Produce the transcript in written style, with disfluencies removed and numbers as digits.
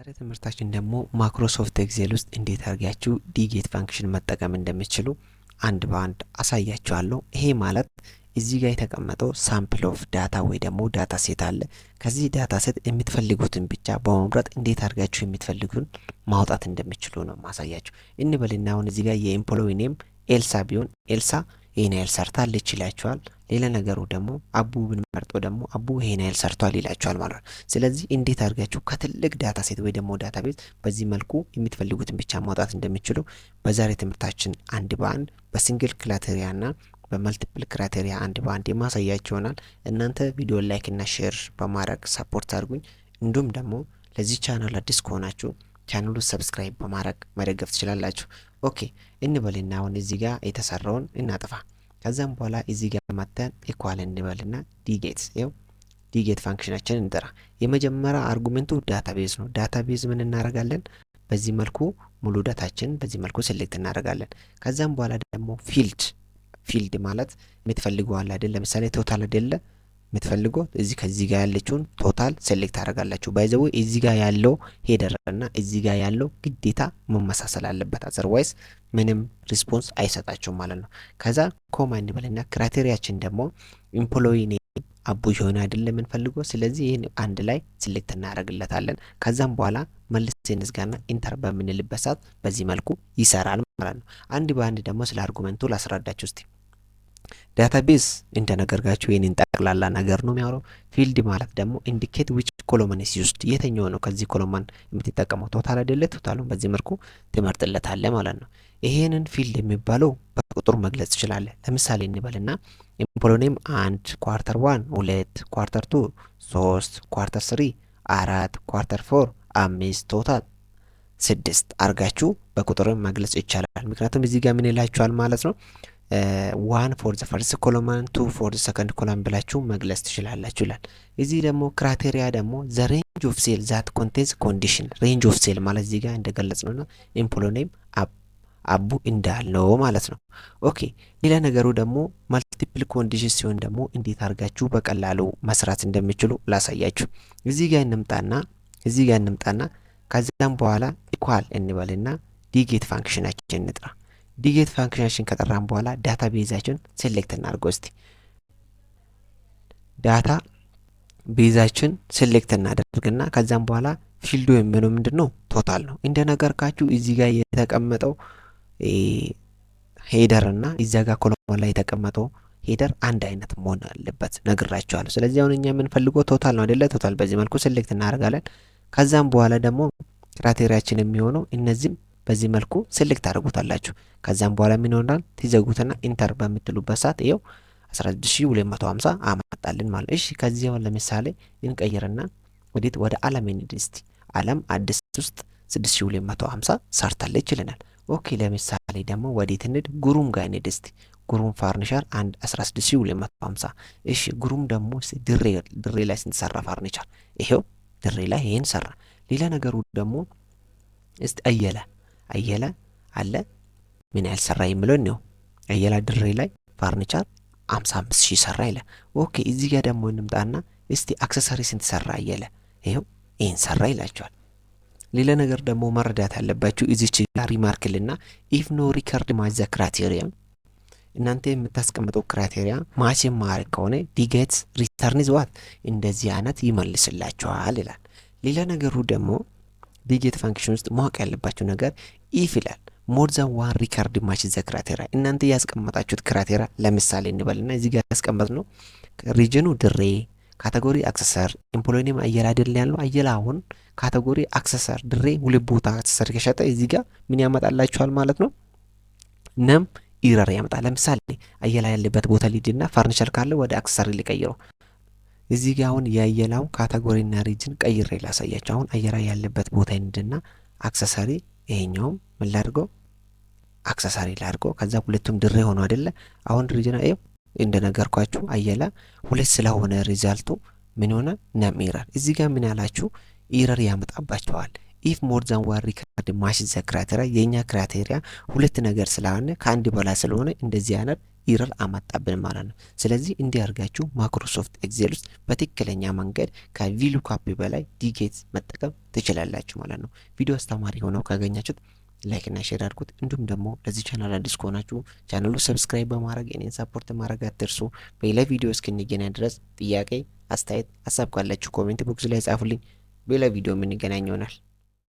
በዛሬ ትምህርታችን ደግሞ ማይክሮሶፍት ኤክሴል ውስጥ እንዴት አድርጋችሁ ዲጌት ፋንክሽን መጠቀም እንደምትችሉ አንድ በአንድ አሳያችኋለሁ። ይሄ ማለት እዚህ ጋር የተቀመጠው ሳምፕል ኦፍ ዳታ ወይ ደግሞ ዳታ ሴት አለ። ከዚህ ዳታ ሴት የምትፈልጉትን ብቻ በመምረጥ እንዴት አድርጋችሁ የምትፈልጉን ማውጣት እንደምትችሉ ነው ማሳያችሁ። እንበልና አሁን እዚህ ጋር የኤምፕሎይ ኔም ኤልሳ ቢሆን ኤልሳ ይሄን ያህል ሰርታለች ይላችኋል። ሌላ ነገሩ ደግሞ አቡ ብንመርጦ ደግሞ አቡ ይሄን ያህል ሰርቷል ይላችኋል ማለት ነው። ስለዚህ እንዴት አድርጋችሁ ከትልቅ ዳታ ሴት ወይ ደግሞ ዳታቤዝ በዚህ መልኩ የምትፈልጉትን ብቻ ማውጣት እንደምትችሉ በዛሬ ትምህርታችን አንድ በአንድ በሲንግል ክራይቴሪያና በመልቲፕል ክራይቴሪያ አንድ በአንድ የማሳያችሁ ይሆናል። እናንተ ቪዲዮ ላይክ እና ሼር በማድረግ ሰፖርት አድርጉኝ። እንዲሁም ደግሞ ለዚህ ቻናል አዲስ ከሆናችሁ ቻናሉ ሰብስክራይብ በማድረግ መደገፍ ትችላላችሁ። ኦኬ እንበልና አሁን እዚህ ጋር የተሰራውን እናጥፋ። ከዛም በኋላ እዚህ ጋር መተን ኢኳል እንበልና ዲጌት ይኸው ዲጌት ፋንክሽናችንን እንጠራ። የመጀመሪያ አርጉሜንቱ ዳታቤዝ ነው። ዳታቤዝ ምን እናደርጋለን? በዚህ መልኩ ሙሉ ዳታችን በዚህ መልኩ ሴሌክት እናደርጋለን። ከዛም በኋላ ደግሞ ፊልድ ማለት የምትፈልገው አለ አይደል? ለምሳሌ ቶታል አይደለ የምትፈልገው እዚህ ከዚህ ጋር ያለችውን ቶታል ሴሌክት አደርጋላችሁ። ባይዘው እዚህ ጋር ያለው ሄደር እና እዚህ ጋር ያለው ግዴታ መመሳሰል አለበት፣ አዘርዋይስ ምንም ሪስፖንስ አይሰጣችሁም ማለት ነው። ከዛ ኮማ እንበልና ክራይቴሪያችን ደግሞ ኤምፕሎይ ኔም አቡ ይሆን አይደል የምንፈልገው። ስለዚህ ይሄን አንድ ላይ ሴሌክት እናደርግለታለን። ከዛም በኋላ መልሰን እንዝጋና ኢንተር በምንልበት ሰዓት በዚህ መልኩ ይሰራል ማለት ነው። አንድ በአንድ ደግሞ ስለ አርጉመንቱ ላስረዳችሁ እስቲ። ዳታቤዝ እንደነገርጋችሁ ይሄንን ጠቅላላ ነገር ነው የሚያወራው። ፊልድ ማለት ደግሞ ኢንዲኬት ዊች ኮሎመን ኢዝ ዩዝድ፣ የትኛው ነው ከዚህ ኮሎመን የምትጠቀመው ቶታል አይደለ? ቶታሉን በዚህ መልኩ ትመርጥለታለህ ማለት ነው። ይሄንን ፊልድ የሚባለው በቁጥር መግለጽ ትችላለህ። ለምሳሌ እንበልና ኤምፕሎይ ኔም 1 ኳርተር 1 2 ኳርተር 2 3 ኳርተር 3 4 ኳርተር 4 5 ቶታል 6 አርጋችሁ በቁጥር መግለጽ ይቻላል። ምክንያቱም እዚህ ጋር ምን ይላችኋል ማለት ነው 1 ፎር ዘ ፈርስት ኮሎመን 2 ፎር ዘ ሰከንድ ኮሎመን ብላችሁ መግለጽ ትችላላችሁ ይላል። እዚህ ደግሞ ክራይቴሪያ ደግሞ ዘ ሬንጅ ኦፍ ሴል ዛት ኮንቴንስ ኮንዲሽን። ሬንጅ ኦፍ ሴል ማለት እዚህ ጋር እንደገለጽ ነውና ኤምፕሎይ ኔም አቡ እንዳለው ማለት ነው። ኦኬ ሌላ ነገሩ ደግሞ መልቲፕል ኮንዲሽን ሲሆን ደግሞ እንዴት አድርጋችሁ በቀላሉ መስራት እንደሚችሉ ላሳያችሁ። እዚህ ጋር እንምጣና ከዛም በኋላ ኢኳል እንበልና ዲጌት ፋንክሽናችን እንጥራ። ዲጌት ፋንክሽናችን ከጠራን በኋላ ዳታ ቤዛችን ሴሌክት እናድርገው። እስቲ ዳታ ቤዛችን ሴሌክት እናደርግና ከዛም በኋላ ፊልዱ የሚሆነው ምንድነው? ቶታል ነው። እንደነገርካችሁ እዚህ ጋር የተቀመጠው ሄደር እና እዚያ ጋር ኮሎመን ላይ የተቀመጠው ሄደር አንድ አይነት መሆን አለበት ነግራችኋለሁ። ስለዚህ አሁን እኛ የምንፈልገው ቶታል ነው አይደለ? ቶታል በዚህ መልኩ ሴሌክት እናደርጋለን። ከዛም በኋላ ደግሞ ክራይቴሪያችን የሚሆነው እነዚህም በዚህ መልኩ ሴሌክት አድርጉታላችሁ። ከዛም በኋላ ምን ይሆናል? ትዘጉትና ኢንተር በምትሉበት ሰዓት ይኸው 12250 አመጣልን ማለት። እሺ ከዚህ አሁን ለምሳሌ እንቀይርና ወደ ዓለም እንሂድ እስቲ። ዓለም አዲስ ውስጥ 6250 ሰርታለች ይለናል። ኦኬ ለምሳሌ ደግሞ ወዴት እንሂድ? ጉሩም ጋር እንሂድ እስቲ። ጉሩም ፈርኒቸር 16250። እሺ ጉሩም ደግሞ ድሬ ላይ ስንት ሰራ ፈርኒቸር? ይሄው ድሬ ላይ ይሄን ሰራ። ሌላ ነገሩ ደግሞ እስቲ አየለ አለ ምን ያህል ሰራ የሚለው ነው። አየላ ድሬ ላይ ፈርኒቸር 55000 ሰራ ይላል። ኦኬ እዚህ ጋር ደግሞ እንምጣና እስቲ አክሰሰሪ ስንት ሰራ አየለ? ይሄው ይሄን ሰራ ይላችኋል። ሌላ ነገር ደግሞ መረዳት ያለባችሁ እዚች ጋር ሪማርክልና ኢፍ ኖ ሪከርድ ማች ዘ ክራይቴሪያ፣ እናንተ የምታስቀምጠው ክራይቴሪያ ማች ማረግ ከሆነ ዲጌት ሪተርን ኢዝ ዋት እንደዚህ አይነት ይመልስላችኋል ይላል። ሌላ ነገሩ ደግሞ ዲጌት ፋንክሽን ውስጥ ማወቅ ያለባችሁ ነገር ኢፍ ይላል ሞር ዛን ዋን ሪከርድ ማች ዘ ክራይቴሪያ። እናንተ ያስቀመጣችሁት ክራይቴሪያ ለምሳሌ እንበልና እዚህ ጋር ያስቀመጥነው ሪጅኑ ድሬ፣ ካቴጎሪ አክሰሰር፣ ኤምፕሎይ ኔም አየላ አይደል ያለው። አየላ አሁን ካቴጎሪ አክሰሰር ድሬ ሁለት ቦታ አክሰሰር ከሸጠ እዚህ ጋር ምን ያመጣላችኋል ማለት ነው? ነም ኢረር ያመጣል። ለምሳሌ አየላ ያለበት ቦታ ሊድና ፈርኒቸር ካለ ወደ አክሰሰሪ ሊቀይረው። እዚህ ጋር አሁን ያየላው ካቴጎሪና ሪጅን ቀይሬ ላሳያችሁ። አሁን አየላ ያለበት ቦታ እንድና አክሰሰሪ ይሄኛው ምን ላድርገው? አክሰሰሪ ላድርገው። ከዛ ሁለቱም ድሬ ሆኖ አይደለ? አሁን ሪጅን አይው እንደነገርኳችሁ አየላ ሁለት ስለሆነ ሪዛልቱ ምን ሆነ? ነም ኢረር። እዚህ ጋር ምን ያላችሁ ኢረር ያመጣባቸዋል። ኢፍ ሞር ዛን ዋን ሪከርድ ማች ዘ ክራይቴሪያ፣ የኛ ክራይቴሪያ ሁለት ነገር ስለሆነ ከአንድ በላይ ስለሆነ እንደዚህ አይነት ኢረር አመጣብን ማለት ነው። ስለዚህ እንዲህ አድርጋችሁ ማይክሮሶፍት ኤክሴል ውስጥ በትክክለኛ መንገድ ከቪሉካፕ በላይ ዲጌት መጠቀም ትችላላችሁ ማለት ነው። ቪዲዮ አስተማሪ ሆነው ካገኛችሁት ላይክ እና ሼር አድርጉት። እንዲሁም ደግሞ ለዚህ ቻናል አዲስ ከሆናችሁ ቻናሉ ሰብስክራይብ በማድረግ እኔን ሰፖርት ማድረግ አትርሱ። በሌላ ቪዲዮ እስክንገናኝ ድረስ ጥያቄ፣ አስተያየት፣ ሀሳብ ካላችሁ ኮሜንት ቦክስ ላይ ጻፉልኝ። በሌላ ቪዲዮ የምንገናኝ ይሆናል።